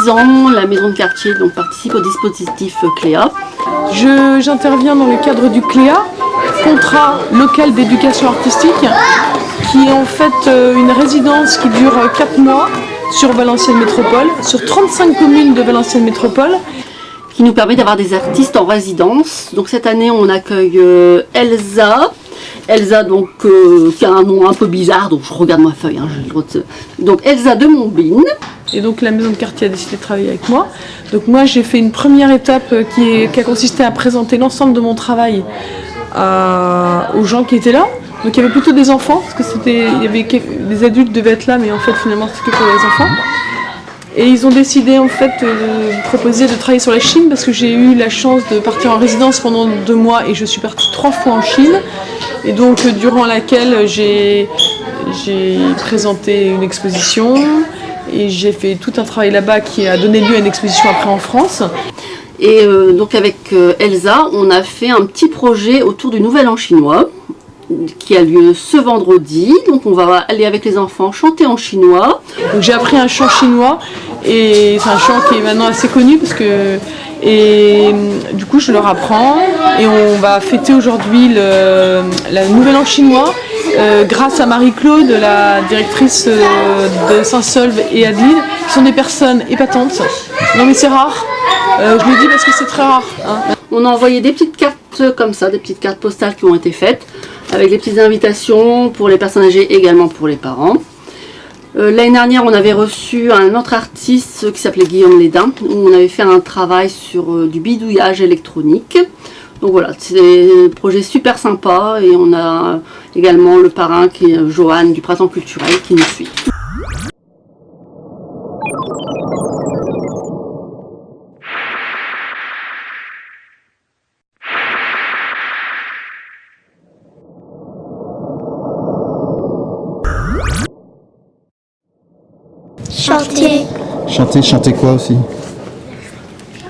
6 ans, la maison de quartier donc, participe au dispositif CLEA. J'interviens dans le cadre du CLEA, contrat local d'éducation artistique, qui est en fait une résidence qui dure 4 mois sur Valenciennes Métropole, sur 35 communes de Valenciennes Métropole. Qui nous permet d'avoir des artistes en résidence. Donc cette année on accueille Elsa. Elsa donc qui a un nom un peu bizarre, donc je regarde ma feuille, hein, j'ai le droit de... Donc Elsa de Montbine. Et donc la maison de quartier a décidé de travailler avec moi. Donc moi j'ai fait une première étape qui a consisté à présenter l'ensemble de mon travail aux gens qui étaient là. Donc il y avait plutôt des enfants, parce que des adultes devaient être là, mais en fait finalement c'était que pour les enfants. Et ils ont décidé en fait de me proposer de travailler sur la Chine, parce que j'ai eu la chance de partir en résidence pendant 2 mois et je suis partie 3 fois en Chine. Et donc durant laquelle j'ai présenté une exposition et j'ai fait tout un travail là-bas qui a donné lieu à une exposition après en France. Et donc avec Elsa, on a fait un petit projet autour du Nouvel An chinois qui a lieu ce vendredi. Donc on va aller avec les enfants chanter en chinois. Donc j'ai appris un chant chinois et c'est un chant qui est maintenant assez connu parce que du coup je leur apprends et on va fêter aujourd'hui le Nouvel An chinois grâce à Marie-Claude, la directrice de Saint-Solve et Adeline, qui sont des personnes épatantes. Non mais c'est rare, je le dis parce que c'est très rare. Hein. On a envoyé des petites cartes comme ça, des petites cartes postales qui ont été faites, avec des petites invitations pour les personnes âgées, également pour les parents. L'année dernière, on avait reçu un autre artiste qui s'appelait Guillaume Lédin, où on avait fait un travail sur du bidouillage électronique. Donc voilà, c'est un projet super sympa et on a également le parrain qui est Johan du Printemps Culturel qui nous suit. Chanter quoi aussi?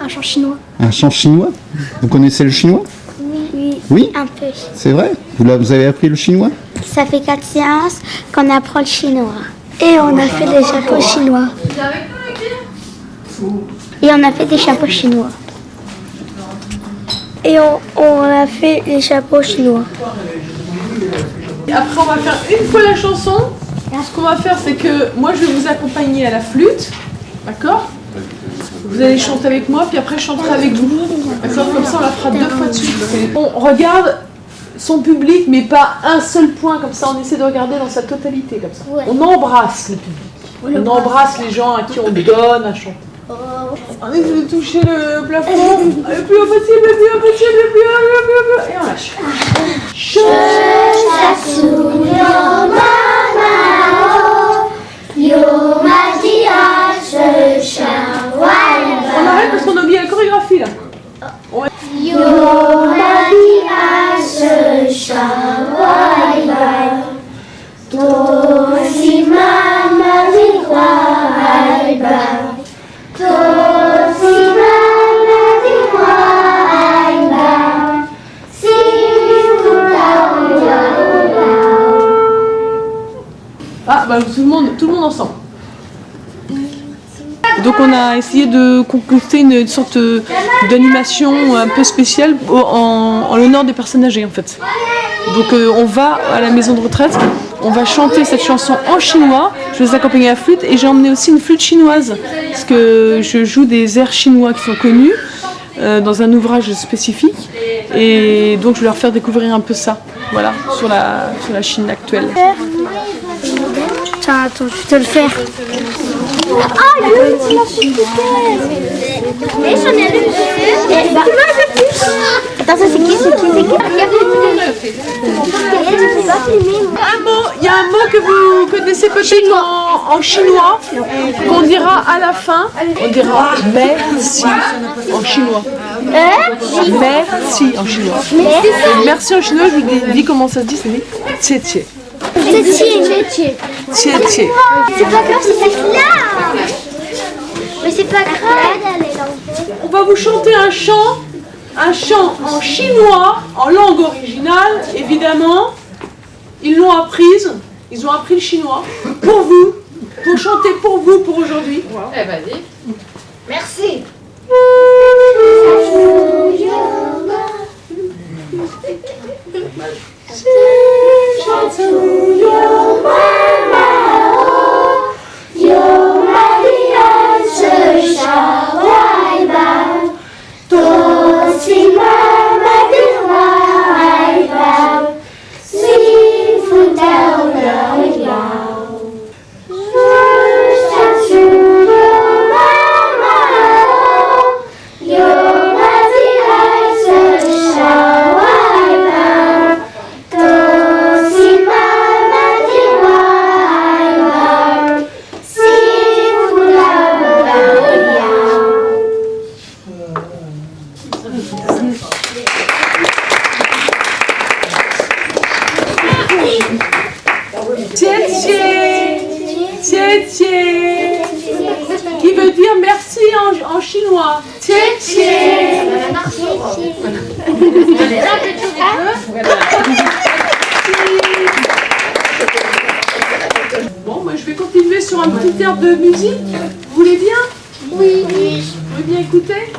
Un chant chinois. Un chant chinois? Vous connaissez le chinois? Oui. Oui? Un peu. C'est vrai? Vous avez appris le chinois? Ça fait 4 séances qu'on apprend le chinois. Et on a fait des chapeaux chinois. Et on a fait des chapeaux chinois. Et on a fait les chapeaux chinois. Et après on va faire une fois la chanson. Ce qu'on va faire, c'est que moi je vais vous accompagner à la flûte, d'accord? Vous allez chanter avec moi, puis après je chanterai avec vous. D'accord? Comme ça on la fera 2 fois de suite. On regarde son public, mais pas un seul point, comme ça on essaie de regarder dans sa totalité, comme ça. Ouais. On embrasse le public. On embrasse les gens à qui on donne à chanter. On essaie de toucher le plafond, le plus haut possible, le plus haut possible, le plus haut, et on lâche. On arrête parce qu'on a oublié la chorégraphie là. Ah bah tout le monde ensemble. Donc on a essayé de concocter une sorte d'animation un peu spéciale en l'honneur des personnes âgées en fait. Donc on va à la maison de retraite, on va chanter cette chanson en chinois, je vais les accompagner à la flûte et j'ai emmené aussi une flûte chinoise parce que je joue des airs chinois qui sont connus dans un ouvrage spécifique et donc je vais leur faire découvrir un peu ça, voilà, sur la Chine actuelle. Attends, je vais te le faire. Ah, il mais j'en ai lu. Attends, ça c'est qui? Il y a un mot que vous connaissez peut-être en chinois, qu'on dira à la fin. On dira merci en chinois. Merci en chinois. Merci en chinois, je vous dis comment ça se dit, c'est tché tché. C'est pas grave, c'est celle-là. Mais c'est pas grave. On va vous chanter un chant en chinois, en langue originale, évidemment. Ils l'ont apprise, ils ont appris le chinois pour vous, pour chanter pour vous pour aujourd'hui. Eh, vas-y. Merci. Qui veut dire merci en chinois. Bon, moi je vais continuer sur un petit air de musique. Vous voulez bien? Oui. Vous voulez bien écouter?